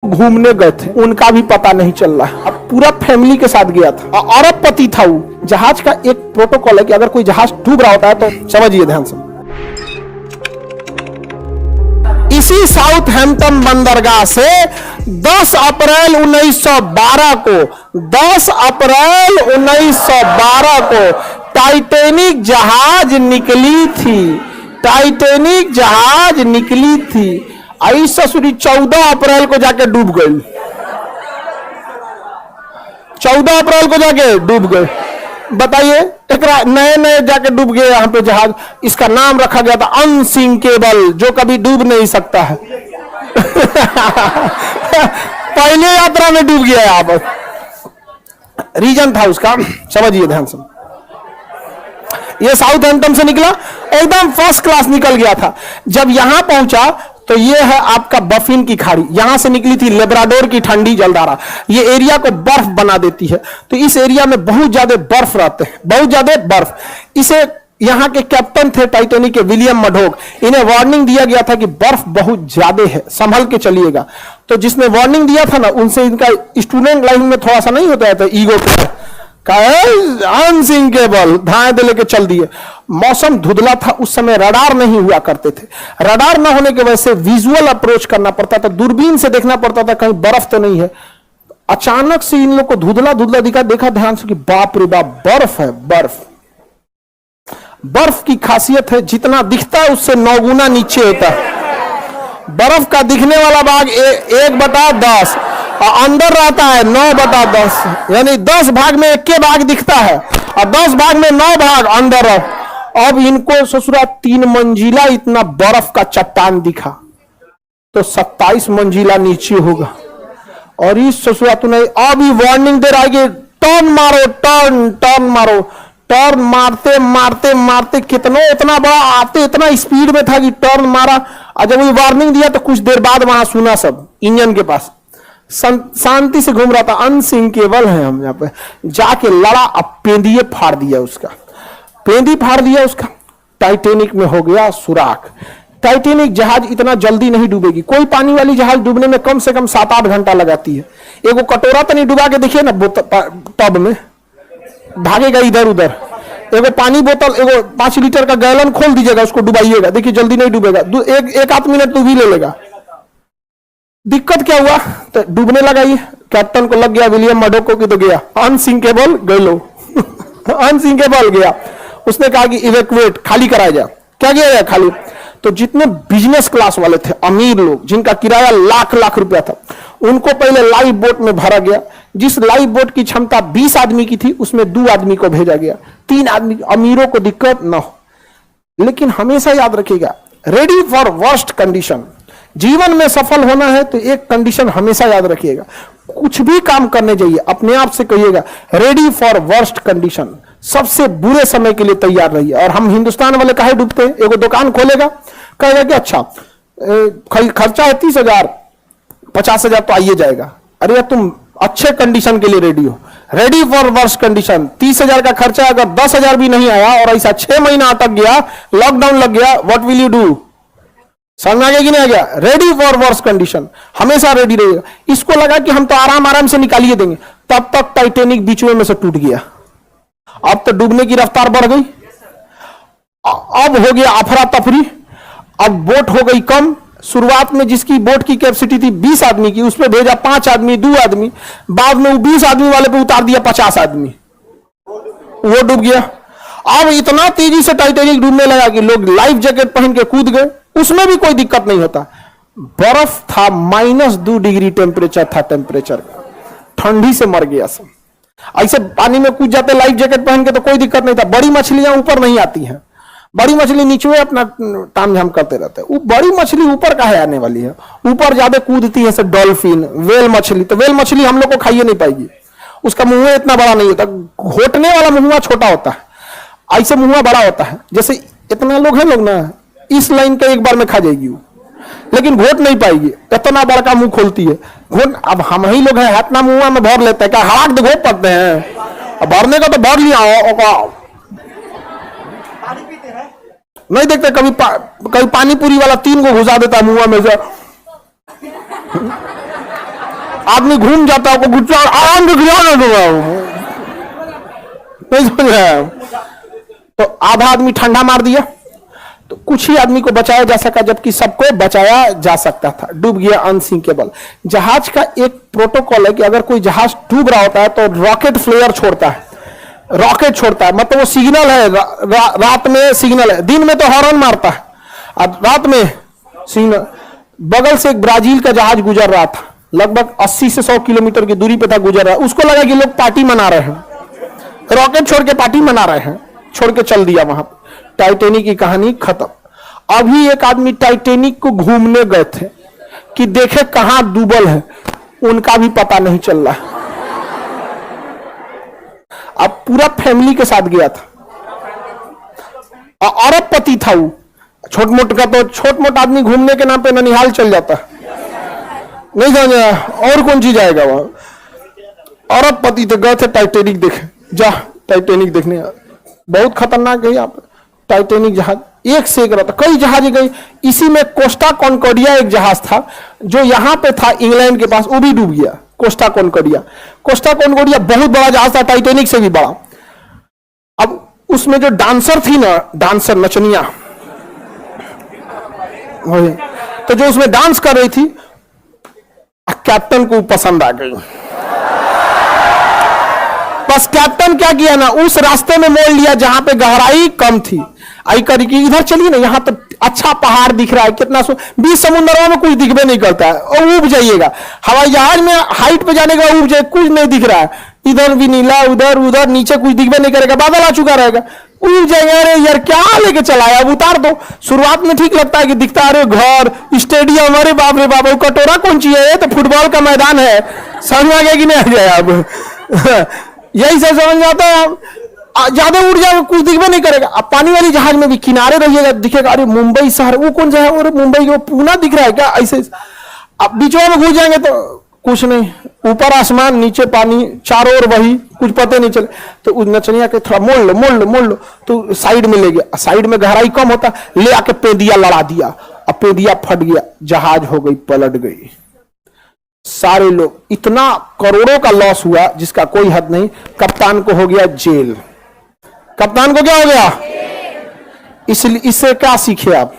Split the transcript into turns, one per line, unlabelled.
घूमने गए थे, उनका भी पता नहीं चल रहा है। अब पूरा फैमिली के साथ गया था, अरबपति था वो। जहाज का एक प्रोटोकॉल है कि अगर कोई जहाज डूब रहा होता है तो समझिए ध्यान से, इसी साउथहैम्पटन बंदरगाह से 10 अप्रैल 1912 को 10 अप्रैल 1912 को टाइटैनिक जहाज निकली थी। टाइटैनिक जहाज निकली थी। आई ससुरी 14 अप्रैल को जाके डूब गई। 14 अप्रैल को जाके डूब गए। बताइए, एक नए नए जाके डूब गए यहाँ पे जहाज। इसका नाम रखा गया था अनसिंकेबल, जो कभी डूब नहीं सकता है। पहले यात्रा में डूब गया यहाँ पर। रीजन था उसका, समझिए ध्यान से। ये साउथहैम्पटन से निकला, एकदम फर्स्ट क्लास निकल गया था। जब यहां पहुंचा तो ये है आपका बफिन की खाड़ी, यहां से निकली थी लेब्राडोर की ठंडी जलधारा। ये एरिया को बर्फ बना देती है, तो इस एरिया में बहुत ज्यादा बर्फ रहते हैं, बहुत ज्यादा बर्फ। इसे यहां के कैप्टन थे टाइटैनिक के, विलियम मडोक, इन्हें वार्निंग दिया गया था कि बर्फ बहुत ज्यादा है, संभल के चलिएगा। तो जिसने वार्निंग दिया था ना, उनसे इनका स्टूडेंट लाइफ में थोड़ा सा नहीं होता है, तो ईगो अनसिंकेबल धाए दे लेके चल दिए। मौसम धुंधला था, उस समय रडार नहीं हुआ करते थे। रडार न होने की वजह से विजुअल अप्रोच करना पड़ता था, दूरबीन से देखना पड़ता था कहीं बर्फ तो नहीं है। अचानक से इन लोग को धुंधला धुंधला दिखा, देखा ध्यान से कि बाप रे बाप, बर्फ है। बर्फ बर्फ की खासियत है, जितना दिखता है उससे 9 गुना नीचे होता है। बर्फ का दिखने वाला भाग 1/10 और अंदर रहता है 9/10, यानी 10 भाग में 1 भाग दिखता है और 10 भाग में 9 भाग अंदर है। अब इनको ससुरा 3 मंजिला इतना बर्फ का चट्टान दिखा, तो 27 मंजिला नीचे होगा। और इस ससुरा तूने अभी वार्निंग दे रहा है कि टर्न मारो, टर्न टर्न मारो। टर्न मारते मारते मारते कितना इतना बड़ा आते इतना स्पीड में था कि टर्न मारा। और जब वो वार्निंग दिया तो कुछ देर बाद वहां सुना सब इंजन के पास शांति से घूम रहा था। अनसिंकेबल है हम यहाँ पे जाके लड़ा, अब पेंदिए फाड़ दिया उसका, पेंदी फाड़ दिया उसका। टाइटैनिक में हो गया सुराख। टाइटैनिक जहाज इतना जल्दी नहीं डूबेगी, कोई पानी वाली जहाज डूबने में कम से कम 7-8 घंटा लगाती है। एगो कटोरा तो नहीं डुबा के देखिए ना टब में, भागेगा इधर उधर। एगो पानी बोतल, एगो 5 लीटर का गैलन खोल दीजिएगा, उसको डुबाइएगा, देखिए जल्दी नहीं डूबेगा, एक आध मिनट तो भी ले लेगा। दिक्कत क्या हुआ, तो डूबने लगा। ये कैप्टन को लग गया विलियम मडोक को कि तो गया अनसिंकेबल, गलो अनसिंकेबल गया। उसने कहा कि इवैक्यूएट, खाली कराया जाए। क्या किया जाए, खाली। तो जितने बिजनेस क्लास वाले थे, अमीर लोग, जिनका किराया लाख लाख रुपया था, उनको पहले लाइफ बोट में भरा गया। जिस लाइफ बोट की क्षमता 20 आदमी की थी, उसमें 2 आदमी को भेजा गया, 3 आदमी। अमीरों को दिक्कत ना हो, लेकिन हमेशा याद रखिएगा, रेडी फॉर वर्स्ट कंडीशन। जीवन में सफल होना है तो एक कंडीशन हमेशा याद रखिएगा, कुछ भी काम करने जाइए अपने आप से कहिएगा रेडी फॉर वर्स्ट कंडीशन, सबसे बुरे समय के लिए तैयार रहिए। और हम हिंदुस्तान वाले काहे डूबते हैं, एगो दुकान खोलेगा, कहेगा कि अच्छा खर्चा है 30,000, 50,000 तो आइए जाएगा। अरे तुम अच्छे कंडीशन के लिए रेडी हो, रेडी फॉर वर्स्ट कंडीशन। 30,000 का खर्चा अगर 10,000 भी नहीं आया और ऐसा 6 महीना अटक गया, लॉकडाउन लग गया, व्हाट विल यू डू? समझ में आ गया कि नहीं आ गया? रेडी फॉर वर्स्ट कंडीशन, हमेशा रेडी रहेगा। इसको लगा कि हम तो आराम आराम से निकालिए देंगे, तब तक टाइटैनिक बीच में से टूट गया। अब तो डूबने की रफ्तार बढ़ गई, अब हो गया अफरा तफरी, अब बोट हो गई कम। शुरुआत में जिसकी बोट की कैपेसिटी थी 20 आदमी की, उसमें भेजा 5 आदमी, 2 आदमी। बाद में वो 20 आदमी वाले पे उतार दिया 50 आदमी, वो डूब गया। अब इतना तेजी से टाइटैनिक डूबने लगा कि लोग लाइफ जैकेट पहन के कूद गए, उसमें भी कोई दिक्कत नहीं होता। बर्फ था, -2 डिग्री टेम्परेचर था, टेम्परेचर ठंडी से मर गया सब। ऐसे पानी में कूद जाते लाइफ जैकेट पहन के तो कोई दिक्कत नहीं था। बड़ी मछलियां ऊपर नहीं आती हैं, बड़ी मछली नीचे अपना ताम झाम करते रहते हैं। वो बड़ी मछली ऊपर काहे आने वाली है, ऊपर ज्यादा कूदती है, डॉल्फिन, वेल मछली। तो वेल मछली हम लोग को खाइए नहीं पाएगी, उसका मुंह इतना बड़ा नहीं होता, घोटने वाला मुंह छोटा होता है, ऐसे मुंह बड़ा होता है। जैसे इतना लोग हैं लोग ना, इस लाइन के एक बार में खा जाएगी वो, लेकिन घोट नहीं पाएगी, इतना बड़का मुंह खोलती है घोट। अब हम ही लोग हैं, हाथना मुंह में भर लेते हैं, क्या हड़ाक घोट पाते हैं? भरने का तो भर लिया, नहीं देखते कभी कभी पानी पूरी वाला 3 को घुसा देता मुंह में से। आदमी घूम जाता है, गुस्सा आराम से गिरा ना दूंगा, नहीं समझ रहे हैं? तो आधा आदमी ठंडा मार दिया, तो कुछ ही आदमी को बचाया जा सका, जबकि सबको बचाया जा सकता था। डूब गया अनसिंकेबल। जहाज का एक प्रोटोकॉल है कि अगर कोई जहाज डूब रहा होता है तो रॉकेट फ्लेयर छोड़ता है, रॉकेट छोड़ता है, मतलब वो सिग्नल है, रात में सिग्नल है, दिन में तो हॉर्न मारता है, और रात में सिग्नल। बगल से एक ब्राजील का जहाज गुजर रहा था, लगभग 80 से 100 किलोमीटर की दूरी पे था, गुजर रहा है। उसको लगा कि लोग पार्टी मना रहे हैं, रॉकेट छोड़ के पार्टी मना रहे हैं, छोड़ के चल दिया वहां पे। टाइटैनिक की कहानी खत्म। अभी एक आदमी टाइटैनिक को घूमने गए थे कि देखे कहां डूबल है, उनका भी पता नहीं चल रहा। अब पूरा फैमिली के साथ गया था, अरबपति था वो। छोट मोट का तो छोट मोट आदमी घूमने के नाम पे ननिहाल चल जाता, नहीं समझा? और कौन चीज आएगा वहां। अरबपति तो गए थे टाइटैनिक देखे, जा टाइटैनिक देखने। बहुत खतरनाक है यहाँ पे टाइटैनिक जहाज, एक से एक रहता, कई जहाज गई। इसी में कोस्टा कॉन्कॉर्डिया एक जहाज था जो यहाँ पे था इंग्लैंड के पास, वो भी डूब गया। कोस्टा कॉन्कॉर्डिया, कोस्टा कॉन्कॉर्डिया बहुत बड़ा जहाज था, टाइटैनिक से भी बड़ा। अब उसमें जो डांसर थी ना, डांसर नचनिया, तो जो उसमें डांस कर रही थी, कैप्टन को पसंद आ गई। बस कैप्टन क्या किया ना, उस रास्ते में मोड़ लिया जहां पे गहराई कम थी। आई करी कि इधर चलिए ना, यहां तो अच्छा पहाड़ दिख रहा है, कितना 20 समुद्रों में कुछ दिखबे नहीं करता है, और उब जाइएगा। हवाई जहाज में हाइट पे जाने का उब जाए, कुछ नहीं दिख रहा है, इधर भी नीला, उधर उधर, नीचे कुछ दिखबे नहीं करेगा, बादल आ चुका रहेगा, उब जाएगा। अरे यार क्या लेके चला है, अब उतार दो। शुरुआत में ठीक लगता है कि दिखता है, अरे घर, स्टेडियम, अरे बाप रे बाप, कटोरा कौन चीज है, तो फुटबॉल का मैदान है। समझ में आ गया कि नहीं आ गया? अब यही सब समझ जाता है। ज्यादा उड़ जाएगा, कुछ दिखबे नहीं करेगा। अब पानी वाली जहाज में भी किनारे रहिएगा, दिखेगा अरे मुंबई शहर, वो कौन सा है, और मुंबई वो पूना दिख रहा है क्या, ऐसे। अब बीचों में घुस जाएंगे तो कुछ नहीं, ऊपर आसमान, नीचे पानी, चारों ओर वही, कुछ पता नहीं चले। तो उस नचनिया के थोड़ा मोड़ लो, मोड़ लो, मोड़ लो, तो साइड में ले गया। साइड में गहराई कम होता, ले आके पेदिया लड़ा दिया, अब पेदिया फट गया, जहाज हो गई, पलट गई। सारे लोग, इतना करोड़ों का लॉस हुआ जिसका कोई हद नहीं। कप्तान को हो गया जेल। कप्तान को क्या हो गया? इसलिए इससे क्या सीखे आप?